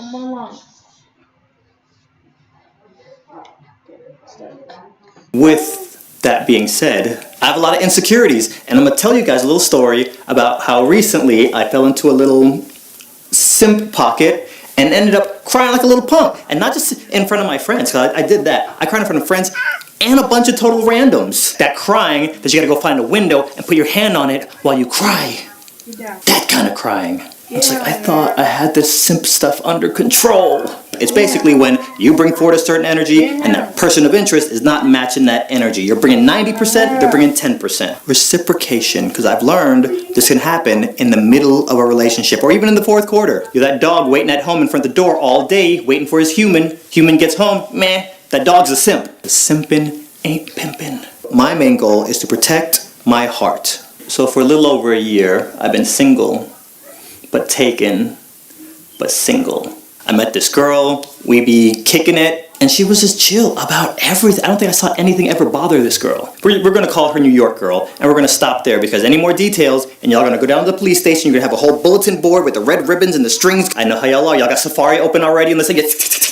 Mama. With that being said, I have a lot of insecurities, and I'm gonna tell you guys a little story about how recently I fell into a little simp pocket and ended up crying like a little punk. And not just in front of my friends, because I did that. I cried in front of friends and a bunch of total randoms. That crying that you gotta go find a window and put your hand on it while you cry. Yeah. That kind of crying. It's like, I thought I had this simp stuff under control. It's basically when you bring forward a certain energy and that person of interest is not matching that energy. You're bringing 90%, they're bringing 10%. Reciprocation, because I've learned this can happen in the middle of a relationship or even in the fourth quarter. You're that dog waiting at home in front of the door all day, waiting for his human. Human gets home, meh, that dog's a simp. Simpin ain't pimpin'. My main goal is to protect my heart. So for a little over a year, I've been single, but taken, but single. I met this girl, we be kicking it, and she was just chill about everything. I don't think I saw anything ever bother this girl. We're gonna call her New York girl, and we're gonna stop there because any more details, and y'all gonna go down to the police station, you're gonna have a whole bulletin board with the red ribbons and the strings. I know how y'all are, y'all got Safari open already, and let's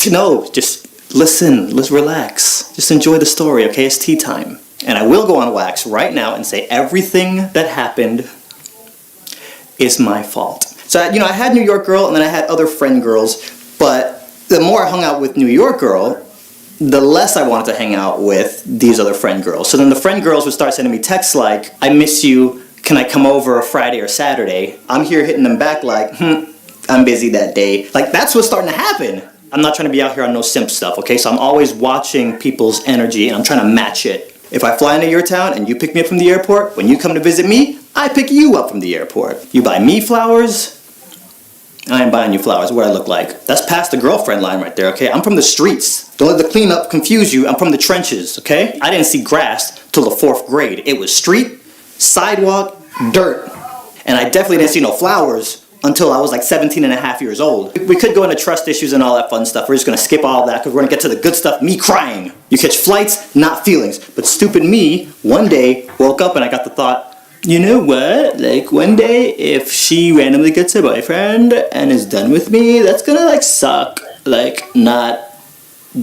say, no, just listen, let's relax. Just enjoy the story, okay? It's tea time. And I will go on wax right now and say everything that happened is my fault. So, I had New York girl and then I had other friend girls, but the more I hung out with New York girl, the less I wanted to hang out with these other friend girls. So then the friend girls would start sending me texts like, I miss you, can I come over Friday or Saturday? I'm here hitting them back like, I'm busy that day. Like, that's what's starting to happen. I'm not trying to be out here on no simp stuff, okay? So I'm always watching people's energy and I'm trying to match it. If I fly into your town and you pick me up from the airport, when you come to visit me, I pick you up from the airport. You buy me flowers, I ain't buying you flowers. What I look like. That's past the girlfriend line right there, okay? I'm from the streets. Don't let the cleanup confuse you. I'm from the trenches, okay? I didn't see grass till the 4th grade. It was street, sidewalk, dirt. And I definitely didn't see no flowers until I was like 17 and a half years old. We could go into trust issues and all that fun stuff. We're just gonna skip all that because we're gonna get to the good stuff, me crying. You catch flights, not feelings. But stupid me, one day, woke up and I got the thought, you know what, like one day if she randomly gets a boyfriend and is done with me, that's gonna like suck, like not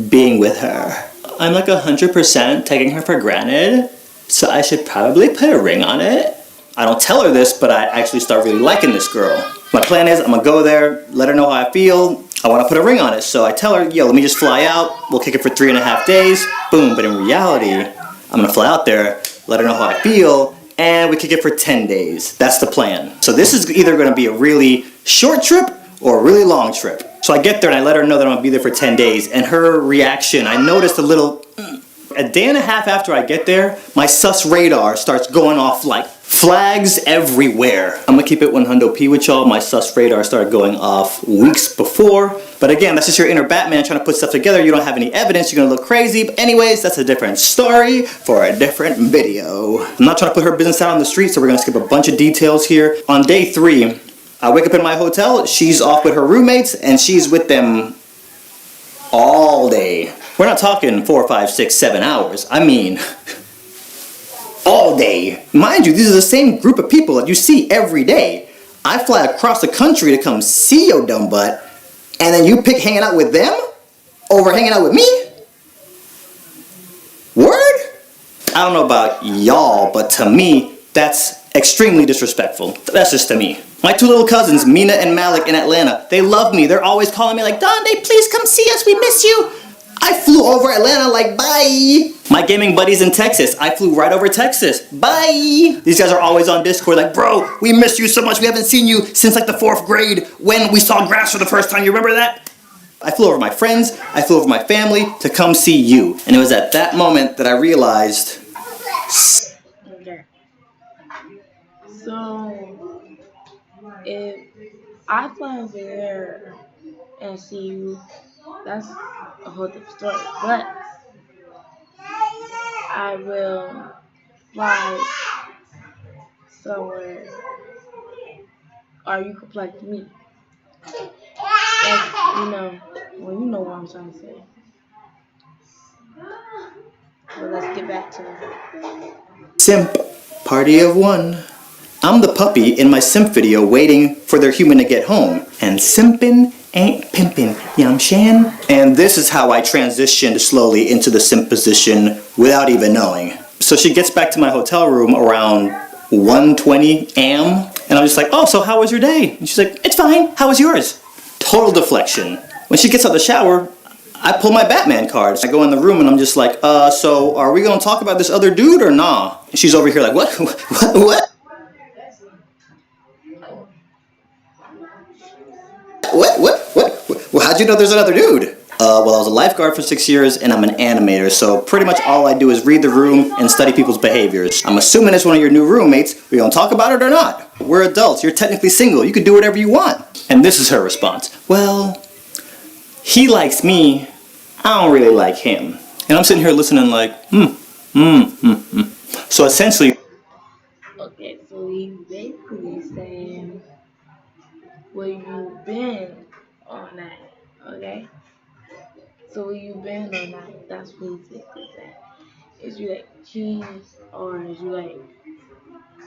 being with her. I'm like 100% taking her for granted, so I should probably put a ring on it. I don't tell her this, but I actually start really liking this girl. My plan is I'm gonna go there, let her know how I feel. I wanna put a ring on it, so I tell her, yo, let me just fly out, we'll kick it for 3.5 days, boom. But in reality, I'm gonna fly out there, let her know how I feel, and we kick it for 10 days. That's the plan. So this is either gonna be a really short trip or a really long trip. So I get there and I let her know that I'm gonna be there for 10 days, and her reaction, I noticed a little, a day and a half after I get there, my sus radar starts going off like flags everywhere. I'm gonna keep it 100p with y'all. My sus radar started going off weeks before. But again, that's just your inner Batman trying to put stuff together. You don't have any evidence, you're gonna look crazy. But anyways, that's a different story for a different video. I'm not trying to put her business out on the street, so we're gonna skip a bunch of details here. On day 3, I wake up in my hotel, she's off with her roommates, and she's with them all day. We're not talking 4, 5, 6, 7 hours. I mean, all day. Mind you, these are the same group of people that you see every day. I fly across the country to come see your dumb butt, and then you pick hanging out with them over hanging out with me? Word? I don't know about y'all, but to me, that's extremely disrespectful. That's just to me. My 2 little cousins, Mina and Malik in Atlanta, they love me. They're always calling me like, Donde, please come see us, we miss you. I flew over Atlanta like, bye. My gaming buddies in Texas, I flew right over Texas, bye. These guys are always on Discord like, bro, we miss you so much. We haven't seen you since like the 4th grade when we saw grass for the first time. You remember that? I flew over my friends, I flew over my family to come see you. And it was at that moment that I realized. Okay. So, if I fly over there and see you, that's a whole different story. But I will fly somewhere, or you could fly to me. That's, well, you know what I'm trying to say. But let's get back to it. Simp, party of one. I'm the puppy in my simp video waiting for their human to get home. And Simpin ain't pimpin', you know what I'm saying? And this is how I transitioned slowly into the simp position without even knowing. So she gets back to my hotel room around 1:20 a.m. And I'm just like, oh, so how was your day? And she's like, it's fine, how was yours? Total deflection. When she gets out of the shower, I pull my Batman cards. I go in the room and I'm just like, so are we gonna talk about this other dude or nah? And she's over here like, what? What? What? Well, how'd you know there's another dude? Well, I was a lifeguard for 6 years and I'm an animator, so pretty much all I do is read the room and study people's behaviors. I'm assuming it's one of your new roommates. We gonna talk about it or not? We're adults. You're technically single. You can do whatever you want. And this is her response. Well, he likes me. I don't really like him. And I'm sitting here listening like, So essentially, Okay, so he's basically saying where you been all night. Okay? So where you been all night? That's what he's basically saying. Is you like cheese or is you like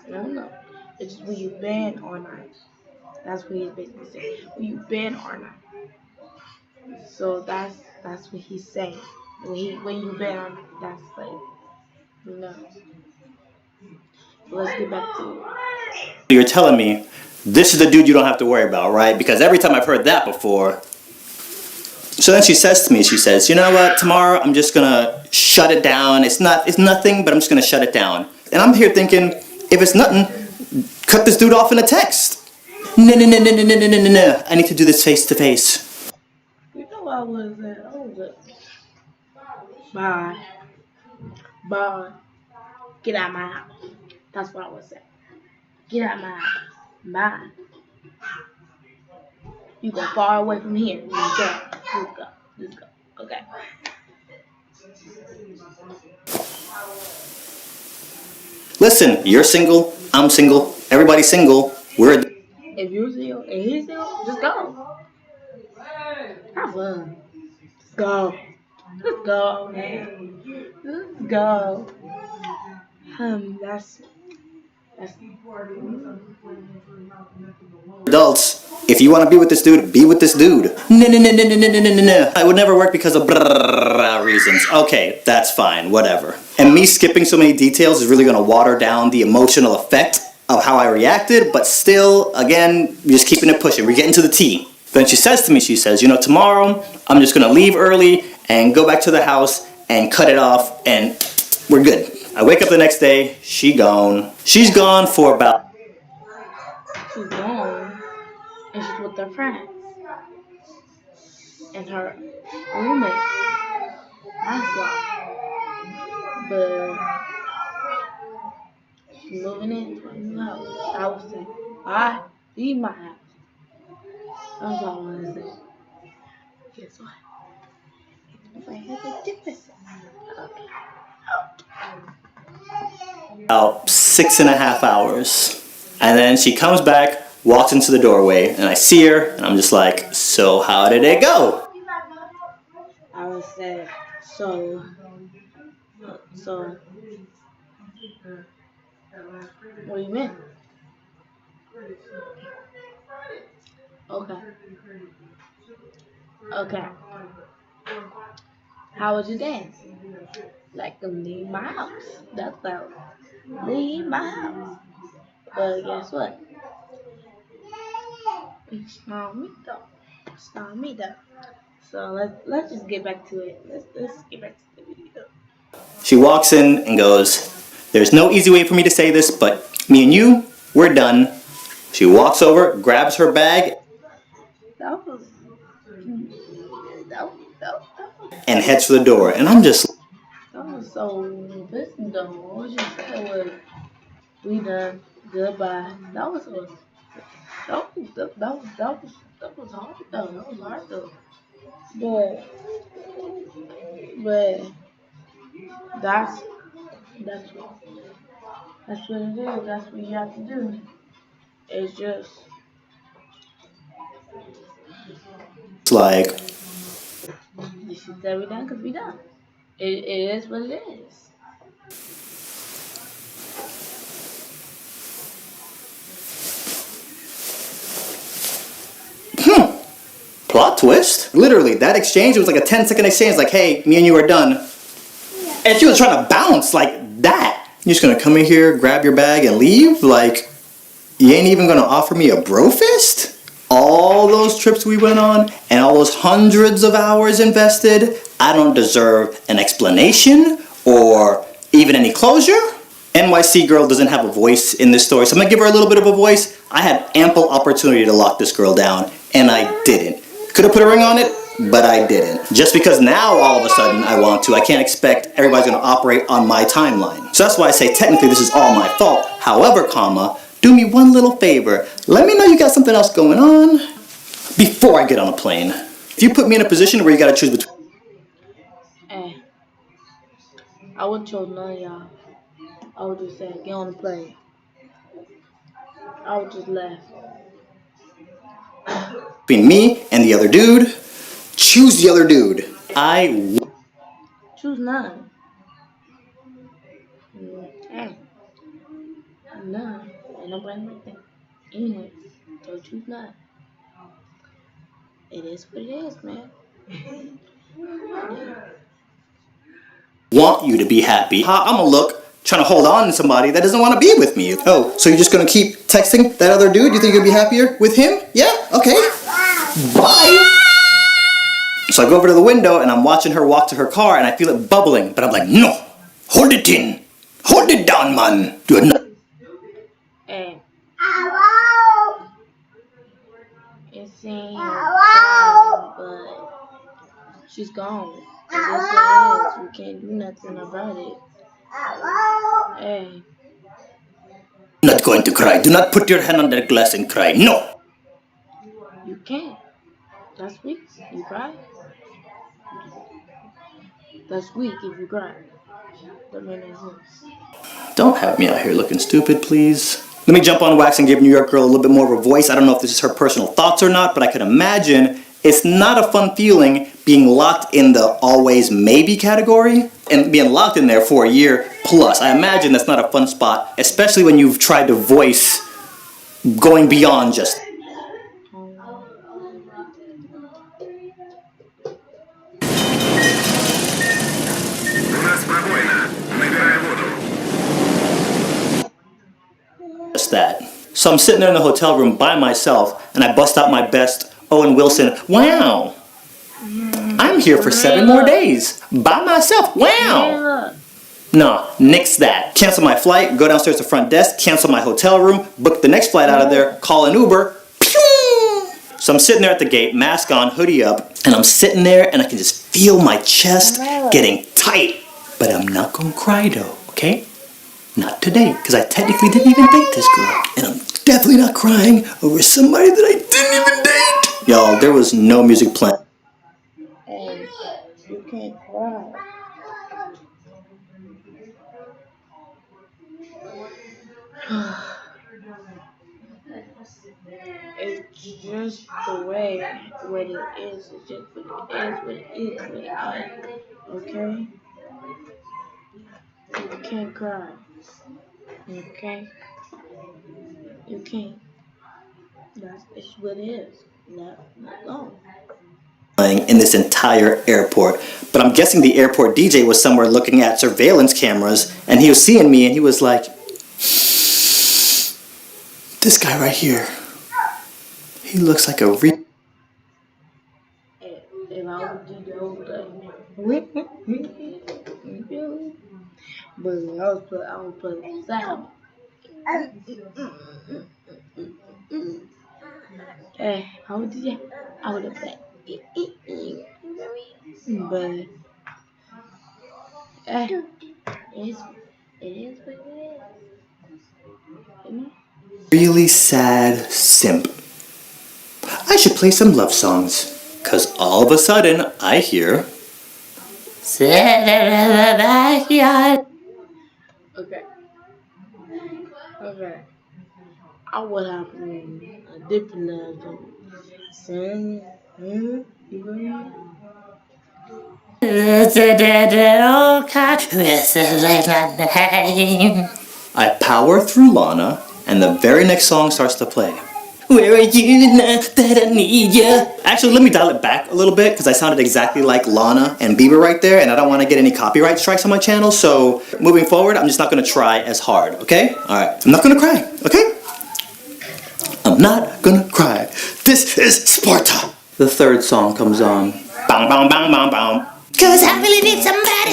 I don't know. It's just where you been all night. That's what he's basically saying. Where you been all night. So that's what he's saying. When you been on that's like you know. So let's get back to you're telling me this is the dude you don't have to worry about, right? Because every time I've heard that before. So then she says to me, she says, you know what, tomorrow I'm just gonna shut it down. It's nothing, but I'm just gonna shut it down. And I'm here thinking, if it's nothing, cut this dude off in a text. No. I need to do this face to face. you know I was at bye. Bye. Get out of my house. That's what I was saying. Get out of my house. Bye. You go far away from here. Just go. Just go. Just go. Okay. Listen, you're single, I'm single, everybody's single. If you're single and he's single, just go. Have fun. Just go. Just go, man. Just go. That's adults. If you want to be with this dude, be with this dude. No. I would never work because of reasons. Okay, that's fine, whatever. And me skipping so many details is really going to water down the emotional effect of how I reacted, but still, again, we're just keeping it pushing. We're getting to the T. Then she says to me, she says, you know, tomorrow I'm just going to leave early and go back to the house and cut it off and we're good. I wake up the next day, she gone. She's gone for about she's gone and she's with her friends and her roommate. That's why. But she's moving into a new house. I would say, bye, leave my house. That's all I want to say. Guess what? If I have a different okay. about 6.5 hours. And then she comes back, walks into the doorway, and I see her, and I'm just like, so how did it go? I would say, so, what do you mean? Okay. Okay. How was your dance? Like, leave my house. That's how. Leave my house. But guess what? It's not me though. It's not me though. So let's just get back to it. Let's get back to the video. She walks in and goes, there's no easy way for me to say this, but me and you, we're done. She walks over, grabs her bag, That was and heads for the door. And I'm just that was so listen though. What you said was we done goodbye. That was hard though. That was hard though. But but that's that's that's what it is. That's what you have to do. It's just like, this is that we done because we done. It is what it is. Plot twist? Literally, that exchange, it was like a 10-second exchange, like, hey, me and you are done. And she was trying to bounce like that. You're just gonna come in here, grab your bag, and leave? Like, you ain't even gonna offer me a bro fist? All those trips we went on, and all those hundreds of hours invested, I don't deserve an explanation, or even any closure? NYC girl doesn't have a voice in this story, so I'm gonna give her a little bit of a voice. I had ample opportunity to lock this girl down, and I didn't. Could have put a ring on it, but I didn't. Just because now all of a sudden I want to, I can't expect everybody's gonna operate on my timeline. So that's why I say technically this is all my fault. However, comma, do me one little favor. Let me know you got something else going on before I get on a plane. If you put me in a position where you gotta choose between... Hey, I would choose none of y'all. I would just say, get on the plane. I would just laugh. between me and the other dude, choose the other dude. Choose none. Hey, none. Ain't nobody like that. Anyway, so choose none. It is what it is, man. Want you to be happy. How I'm gonna look trying to hold on to somebody that doesn't want to be with me. Oh, so you're just gonna keep texting that other dude? You think you'll be happier with him? Yeah? Okay. Bye. So I go over to the window and I'm watching her walk to her car and I feel it bubbling, but I'm like, no, hold it in. Hold it down, man. Do it not. Hey. It's in her, but she's gone. It is what it is. We can't do nothing about it. Hey. Not going to cry. Do not put your hand on that glass and cry. No. You can't. That's weak. You cry. That's weak if you cry. That makes no sense. Don't have me out here looking stupid, please. Let me jump on wax and give New York Girl a little bit more of a voice. I don't know if this is her personal thoughts or not, but I can imagine it's not a fun feeling being locked in the always maybe category and being locked in there for a year plus. I imagine that's not a fun spot, especially when you've tried to voice going beyond just... just that. So I'm sitting there in the hotel room by myself and I bust out my best Owen Wilson. Wow. I'm here for 7 more days. By myself. Wow. No, nix that. Cancel my flight, go downstairs to front desk, cancel my hotel room, book the next flight out of there, call an Uber. Pew! So I'm sitting there at the gate, mask on, hoodie up, and I'm sitting there and I can just feel my chest getting tight. But I'm not gonna cry though, okay? Not today, because I technically didn't even date this girl. And I'm definitely not crying over somebody that I didn't even date. Y'all, there was no music playing. Hey, you can't cry. It's just the way what it is. It's just what it is, what it is. Okay? You can't cry. Okay? You can't. That's it's what it is. Not long. In this entire airport. But I'm guessing the airport DJ was somewhere looking at surveillance cameras and he was seeing me and he was like, this guy right here, he looks like a If I would do the whole thing. But I would put sound. I would do that. I would have put but it is what it is. really sad simp. I should play some love songs. Cause all of a sudden I hear Okay. Okay. I would have a different level. Sing, I power through Lana and the very next song starts to play. Where are you now that I need ya? Actually, let me dial it back a little bit because I sounded exactly like Lana and Bieber right there, and I don't want to get any copyright strikes on my channel. So moving forward, I'm just not going to try as hard, okay? Alright, I'm not going to cry, okay? I'm not going to cry. This is Sparta. The third song comes on. Bang, bang, bang, bang, bang. Cause I really need somebody.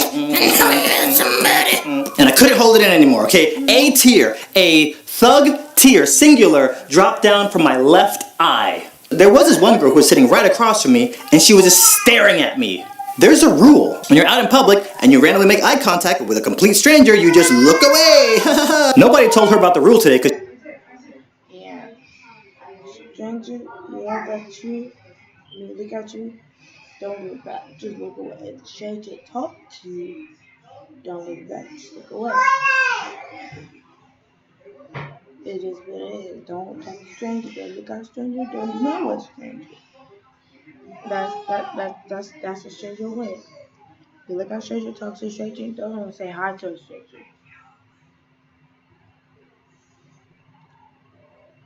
And I couldn't hold it in anymore, okay? A tear, a thug tear, singular, dropped down from my left eye. There was this one girl who was sitting right across from me, and she was just staring at me. There's a rule. When you're out in public and you randomly make eye contact with a complete stranger, you just look away. Nobody told her about the rule today because Yeah. Stranger yells at you, look at you, don't look back, just look away. If the stranger talk to you, don't look back, just look away. It is what it is. Don't talk to strangers, don't look at strangers, don't know a stranger. That's a stranger way. You look at a stranger, talk to a stranger, don't say hi to a stranger.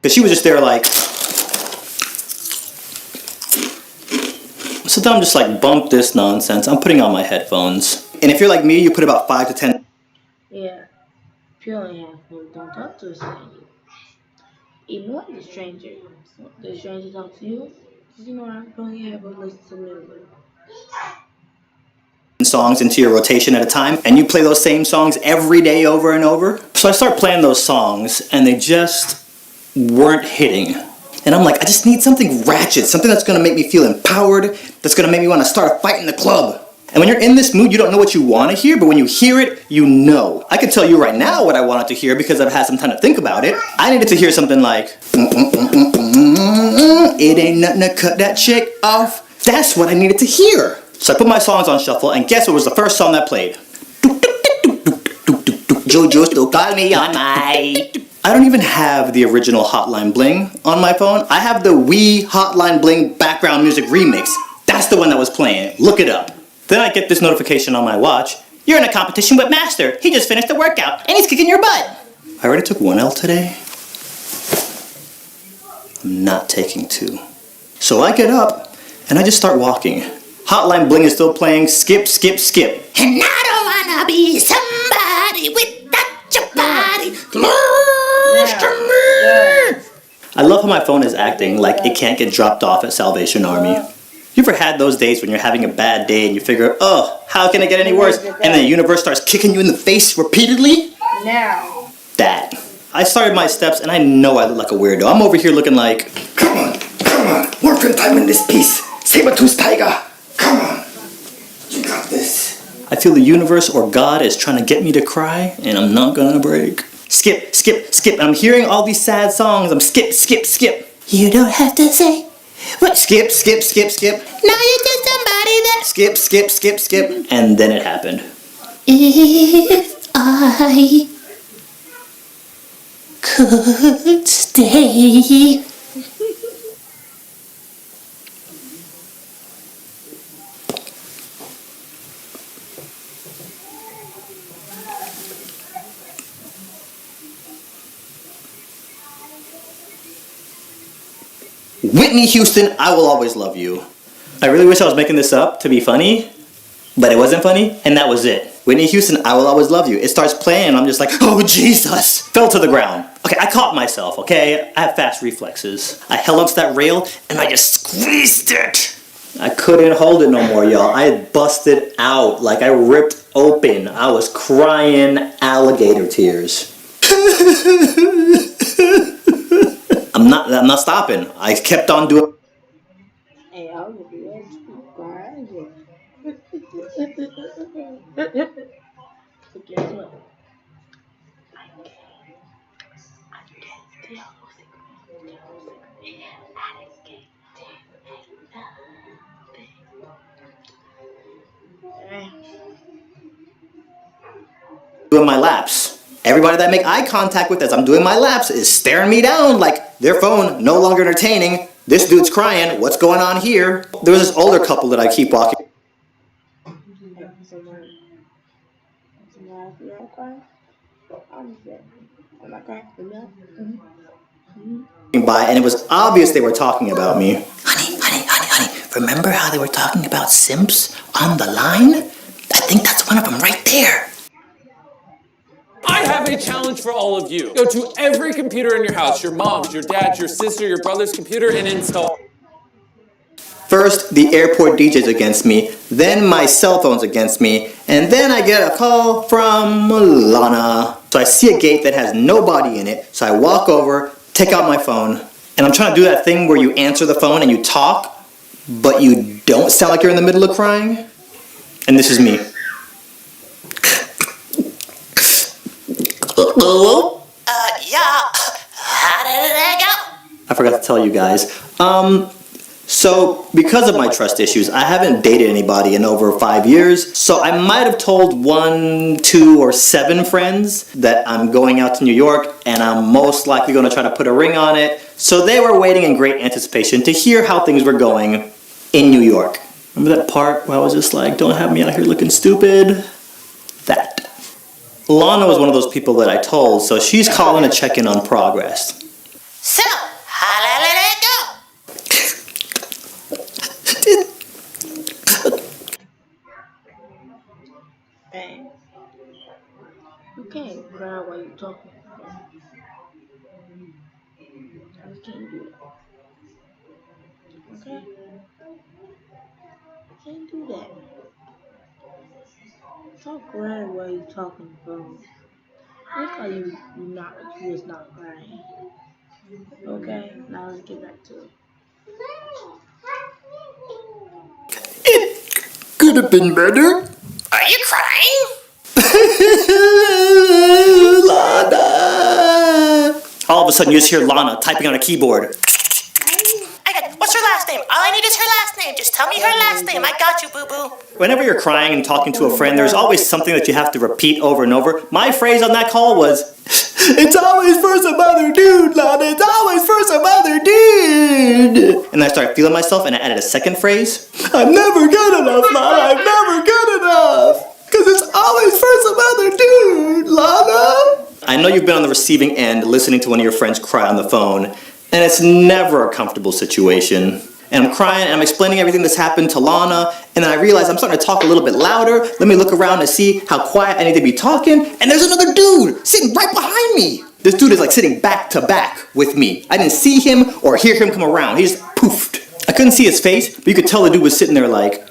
she was just there like, so then I'm just like, bump this nonsense. I'm putting on my headphones. And if you're like me, you put about 5 to 10. Yeah. If you only have food, don't talk to a stranger. Ignore the stranger. So the stranger talk to you, just ignore it. Don't have a listen to music. Songs into your rotation at a time, and you play those same songs every day over and over. So I start playing those songs, and they just weren't hitting. And I'm like, I just need something ratchet, something that's gonna make me feel empowered, that's gonna make me wanna start a fight in the club. And when you're in this mood, you don't know what you wanna hear, but when you hear it, you know. I can tell you right now what I wanted to hear because I've had some time to think about it. I needed to hear something like, it ain't nothing to cut that chick off. That's what I needed to hear. So I put my songs on shuffle, and guess what was the first song that played? Jojo still call me on my... I don't even have the original Hotline Bling on my phone. I have the Wii Hotline Bling background music remix. That's the one that was playing. Look it up. Then I get this notification on my watch. You're in a competition with Master. He just finished the workout, and he's kicking your butt. I already took 1 L today. I'm not taking 2. So I get up, and I just start walking. Hotline Bling is still playing. Skip, skip, skip. And I don't wanna be somebody without your body close to me. I love how my phone is acting like it can't get dropped off at Salvation Army. You ever had those days when you're having a bad day and you figure, oh, how can it get any worse? And then the universe starts kicking you in the face repeatedly? Now. That. I started my steps and I know I look like a weirdo. I'm over here looking like, come on, working time in this piece. Saber-tooth tiger. Come on, you got this. I feel the universe or God is trying to get me to cry, and I'm not gonna break. Skip, skip, skip. And I'm hearing all these sad songs. I'm skip, skip, skip. You don't have to say what. Skip, skip, skip, skip. Now you're just somebody that. Skip, skip, skip, skip. And then it happened. If I could stay. Whitney Houston, I Will Always Love You. I really wish I was making this up to be funny, but it wasn't funny, and that was it. Whitney Houston, I Will Always Love You. It starts playing, and I'm just like, oh, Jesus! Fell to the ground. Okay, I caught myself, okay? I have fast reflexes. I held onto that rail, and I just squeezed it. I couldn't hold it no more, y'all. I had busted out, like I ripped open. I was crying alligator tears. I'm not stopping. I kept on doing. Hey, I will be able to cry. So guess what? Doing my laps. Everybody that I make eye contact with as I'm doing my laps is staring me down like their phone no longer entertaining. This dude's crying. What's going on here? There was this older couple that I keep walking. Someone else crying? I'm not crying. Mm-hmm. by, and it was obvious they were talking about me. Honey, remember how they were talking about simps on the line? I think that's one of them right there. I have a challenge for all of you. Go to every computer in your house, your mom's, your dad's, your sister, your brother's computer, and install. First, the airport DJ's against me, then my cell phone's against me, and then I get a call from Lana. So I see a gate that has nobody in it, so I walk over, take out my phone, and I'm trying to do that thing where you answer the phone and you talk, but you don't sound like you're in the middle of crying. And this is me. Hello? Yeah. How did it go? I forgot to tell you guys. So, because of my trust issues, I haven't dated anybody in over 5 years. So I might have told 1, 2, or 7 friends that I'm going out to New York and I'm most likely going to try to put a ring on it. So they were waiting in great anticipation to hear how things were going in New York. Remember that part where I was just like, don't have me out here looking stupid? That. Lana was one of those people that I told, so she's calling to check in on progress. So, how did it go? Bang. You can't cry while you're talking. You can't do that. Okay? You can't do that. Stop crying while you're talking, bro. Look like you was not crying. Okay? Now let's get back to it. It could have been better. Are you crying? Lana. All of a sudden you just hear Lana typing on a keyboard. What's her last name? All I need is her last name. Just tell me her last name. I got you, boo-boo. Whenever you're crying and talking to a friend, there's always something that you have to repeat over and over. My phrase on that call was, it's always for some other dude, Lana. It's always for some other dude. And I started feeling myself and I added a second phrase. I'm never good enough, Lana. I'm never good enough. Because it's always for some other dude, Lana. I know you've been on the receiving end listening to one of your friends cry on the phone. And it's never a comfortable situation. And I'm crying and I'm explaining everything that's happened to Lana. And then I realize I'm starting to talk a little bit louder. Let me look around and see how quiet I need to be talking. And there's another dude sitting right behind me. This dude is like sitting back to back with me. I didn't see him or hear him come around. He just poofed. I couldn't see his face, but you could tell the dude was sitting there like,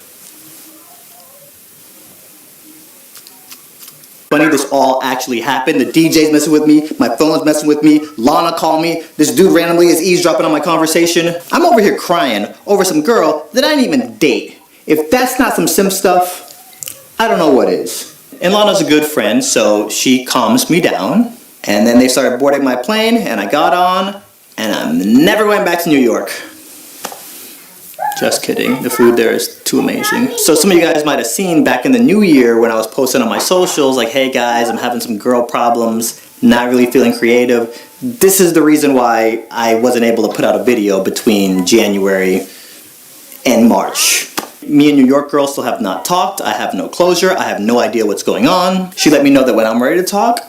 funny, this all actually happened. The DJ's messing with me, my phone's messing with me, Lana called me, this dude randomly is eavesdropping on my conversation. I'm over here crying over some girl that I didn't even date. If that's not some simp stuff, I don't know what is. And Lana's a good friend, so she calms me down. And then they started boarding my plane, and I got on, and I'm never going back to New York. Just kidding. The food there is too amazing. So some of you guys might have seen back in the new year when I was posting on my socials like, hey guys, I'm having some girl problems, not really feeling creative. This is the reason why I wasn't able to put out a video between January and March. Me and New York girl still have not talked. I have no closure. I have no idea what's going on. She let me know that when I'm ready to talk,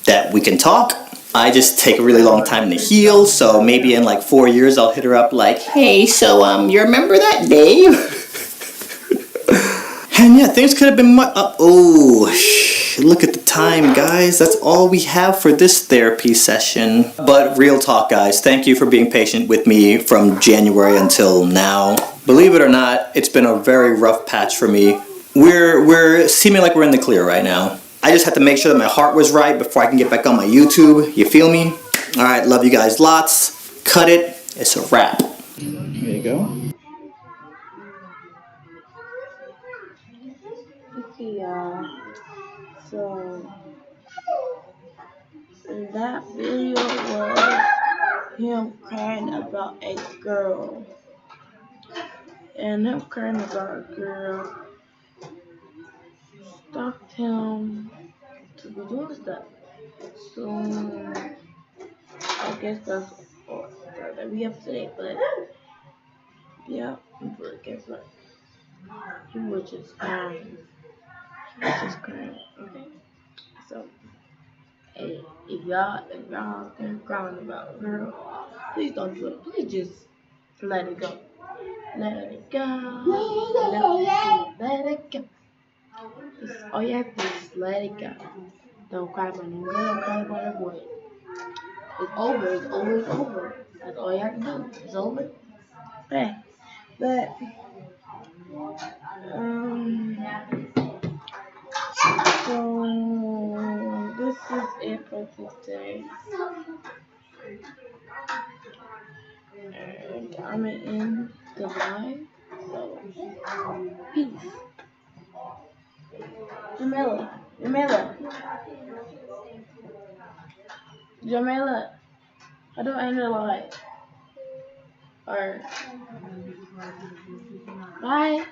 that we can talk. I just take a really long time to heal, so maybe in like 4 years I'll hit her up like, hey, so you remember that day? And yeah, things could have been much. Look at the time, guys. That's all we have for this therapy session. But real talk, guys, thank you for being patient with me from January until now. Believe it or not, it's been a very rough patch for me. We're seeming like we're in the clear right now. I just had to make sure that my heart was right before I can get back on my YouTube. You feel me? Alright, love you guys lots. Cut it. It's a wrap. There you go. Okay, y'all. So, that video was him crying about a girl. And him crying about a girl stopped him to be doing stuff. So, I guess that's all that we have today. But, yeah, but guess what? He was just crying. He was just crying. Okay? So, Hey, if y'all been crying about a girl, please don't do it. Please just let it go. Let it go. Let it go. Just, all you have to do is just let it go. Don't cry about no girl, don't cry about a boy. It's over, it's over, it's over. That's all you have to do. It's over. Okay. But so this is it for today. And I'm gonna end the live. So peace. Jamila, how do I end the live? Or bye.